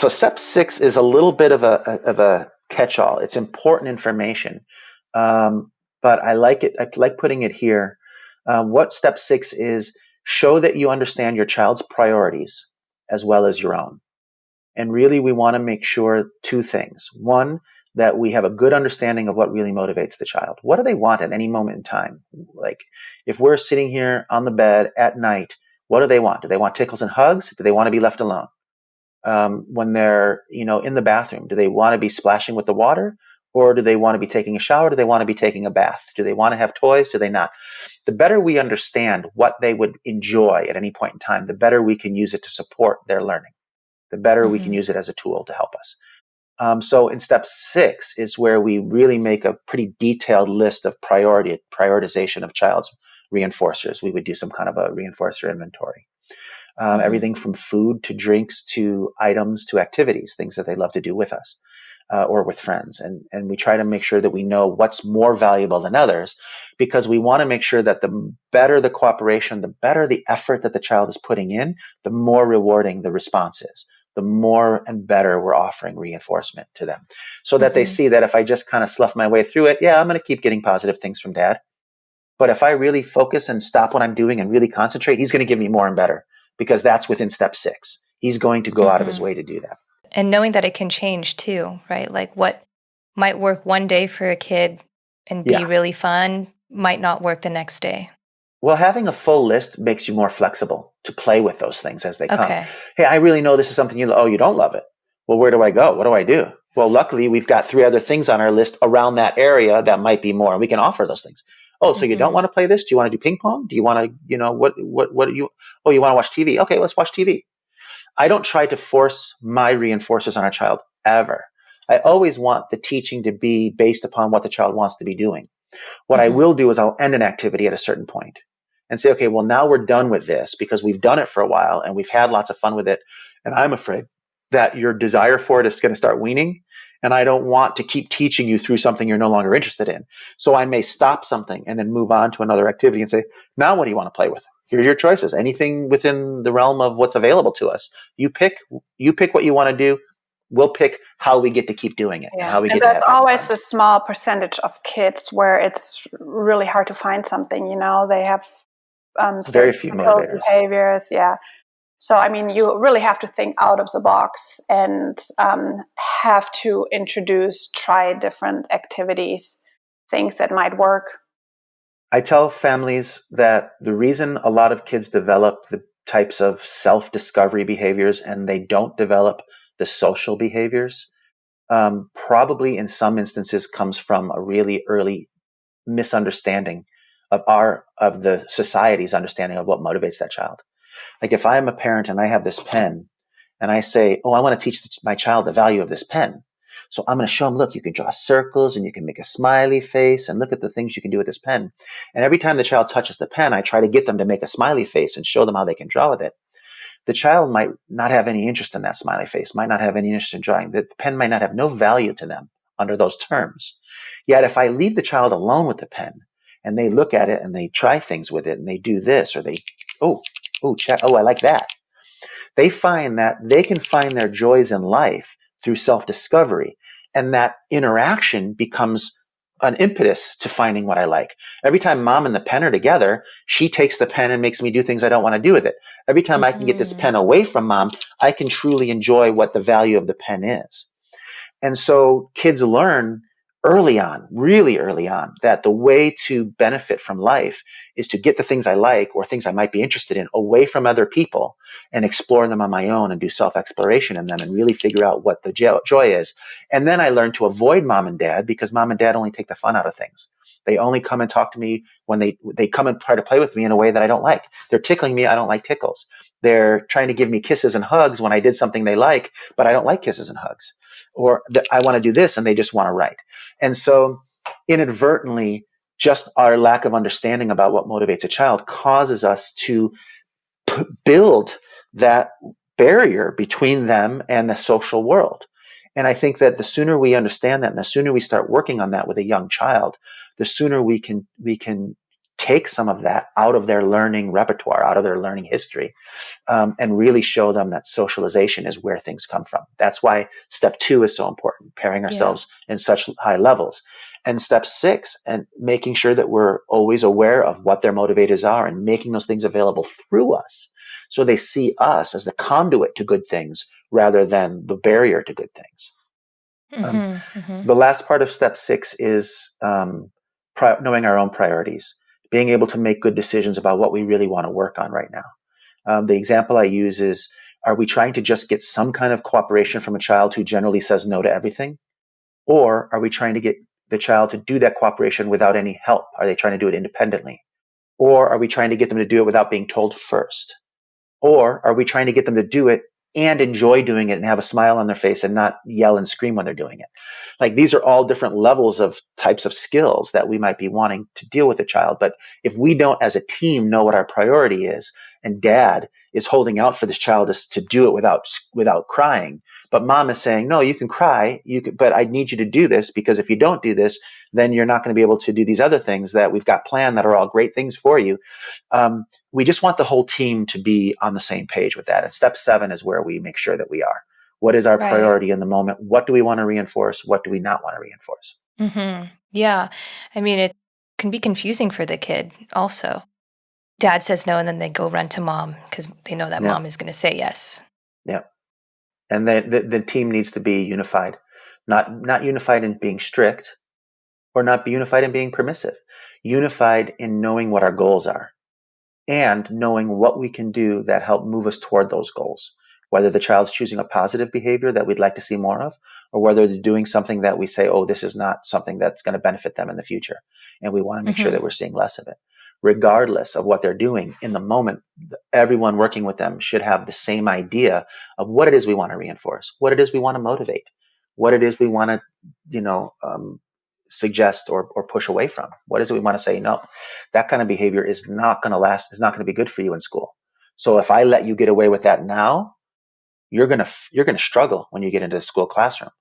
So step 6 is a little bit of a catch-all. It's important information, but I like it. I like putting it here. What step 6 is: show that you understand your child's priorities as well as your own. And really, we want to make sure 2 things. One, that we have a good understanding of what really motivates the child. What do they want at any moment in time? Like, if we're sitting here on the bed at night, what do they want? Do they want tickles and hugs? Do they want to be left alone? When they're, in the bathroom, do they want to be splashing with the water, or do they want to be taking a shower? Do they want to be taking a bath? Do they want to have toys? Do they not? The better we understand what they would enjoy at any point in time, the better we can use it to support their learning. The better we can use it as a tool to help us. So in step 6 is where we really make a pretty detailed list of prioritization of child's reinforcers. We would do some kind of a reinforcer inventory. Everything from food to drinks to items to activities, things that they love to do with us or with friends. And we try to make sure that we know what's more valuable than others, because we want to make sure that the better the cooperation, the better the effort that the child is putting in, the more rewarding the response is, the more and better we're offering reinforcement to them, so that they see that if I just kind of slough my way through it, I'm going to keep getting positive things from dad. But if I really focus and stop what I'm doing and really concentrate, he's going to give me more and better, because that's within step 6. He's going to go out of his way to do that. And knowing that it can change too, right? Like what might work one day for a kid and be really fun might not work the next day. Well, having a full list makes you more flexible to play with those things as they come. Okay. Hey, I really know this is something you don't love it. Well, where do I go? What do I do? Well, luckily we've got 3 other things on our list around that area that might be more, and we can offer those things. Oh, so you don't want to play this? Do you want to do ping pong? Do you want to, what do you, you want to watch TV? Okay, let's watch TV. I don't try to force my reinforcers on a child ever. I always want the teaching to be based upon what the child wants to be doing. What I will do is I'll end an activity at a certain point and say, okay, well, now we're done with this because we've done it for a while and we've had lots of fun with it. And I'm afraid that your desire for it is going to start weaning. And I don't want to keep teaching you through something you're no longer interested in. So I may stop something and then move on to another activity and say, now what do you want to play with? Here are your choices. Anything within the realm of what's available to us. You pick what you want to do. We'll pick how we get to keep doing it. Yeah. How we and get there's to have always fun. a small percentage of kids where it's really hard to find something. They have very few motivators. Behaviors. Yeah. So, you really have to think out of the box and have to try different activities, things that might work. I tell families that the reason a lot of kids develop the types of self-discovery behaviors and they don't develop the social behaviors, probably in some instances comes from a really early misunderstanding of the society's understanding of what motivates that child. Like if I'm a parent and I have this pen and I say, I want to teach my child the value of this pen. So I'm going to show them, look, you can draw circles and you can make a smiley face and look at the things you can do with this pen. And every time the child touches the pen, I try to get them to make a smiley face and show them how they can draw with it. The child might not have any interest in that smiley face, might not have any interest in drawing. The pen might not have no value to them under those terms. Yet if I leave the child alone with the pen and they look at it and they try things with it and they do this or they, I like that. They find that they can find their joys in life through self-discovery. And that interaction becomes an impetus to finding what I like. Every time mom and the pen are together, she takes the pen and makes me do things I don't want to do with it. Every time I can get this pen away from mom, I can truly enjoy what the value of the pen is. And so kids learn early on, really early on, that the way to benefit from life is to get the things I like or things I might be interested in away from other people and explore them on my own and do self-exploration in them and really figure out what the joy is. And then I learned to avoid mom and dad because mom and dad only take the fun out of things. They only come and talk to me when they come and try to play with me in a way that I don't like. They're tickling me. I don't like tickles. They're trying to give me kisses and hugs when I did something they like, but I don't like kisses and hugs. Or I want to do this and they just want to write. And so inadvertently, just our lack of understanding about what motivates a child causes us to build that barrier between them and the social world. And I think that the sooner we understand that and the sooner we start working on that with a young child, the sooner we can take some of that out of their learning repertoire, out of their learning history, and really show them that socialization is where things come from. That's why step 2 is so important, pairing ourselves in such high levels. And step 6, and making sure that we're always aware of what their motivators are and making those things available through us. So they see us as the conduit to good things rather than the barrier to good things. The last part of step 6 is knowing our own priorities, being able to make good decisions about what we really want to work on right now. The example I use is, are we trying to just get some kind of cooperation from a child who generally says no to everything? Or are we trying to get the child to do that cooperation without any help? Are they trying to do it independently? Or are we trying to get them to do it without being told first? Or are we trying to get them to do it and enjoy doing it and have a smile on their face and not yell and scream when they're doing it? Like, these are all different levels of types of skills that we might be wanting to deal with a child. But if we don't, as a team, know what our priority is, and dad is holding out for this child to do it without crying, but mom is saying, no, you can cry, but I need you to do this, because if you don't do this, then you're not going to be able to do these other things that we've got planned that are all great things for you. We just want the whole team to be on the same page with that. And step 7 is where we make sure that we are. What is our priority in the moment? What do we want to reinforce? What do we not want to reinforce? Yeah. I mean, it can be confusing for the kid also. Dad says no, and then they go run to mom because they know that mom is going to say yes. Yeah. And the team needs to be unified, not unified in being strict, or not be unified in being permissive, unified in knowing what our goals are and knowing what we can do that help move us toward those goals, whether the child's choosing a positive behavior that we'd like to see more of, or whether they're doing something that we say, oh, this is not something that's going to benefit them in the future, and we want to make sure that we're seeing less of it. Regardless of what they're doing in the moment, everyone working with them should have the same idea of what it is we want to reinforce, what it is we want to motivate, what it is we want to, suggest or push away from. What is it we want to say no? That kind of behavior is not going to last, is not going to be good for you in school. So if I let you get away with that now, you're going to struggle when you get into the school classroom.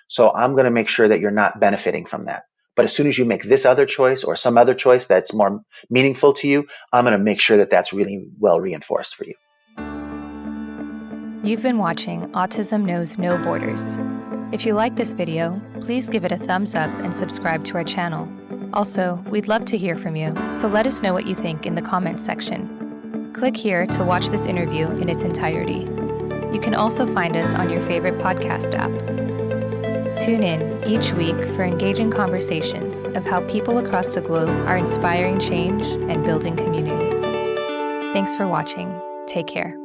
So I'm going to make sure that you're not benefiting from that. But as soon as you make this other choice or some other choice that's more meaningful to you, I'm going to make sure that that's really well reinforced for you. You've been watching Autism Knows No Borders. If you like this video, please give it a thumbs up and subscribe to our channel. Also, we'd love to hear from you, so let us know what you think in the comments section. Click here to watch this interview in its entirety. You can also find us on your favorite podcast app. Tune in each week for engaging conversations of how people across the globe are inspiring change and building community. Thanks for watching. Take care.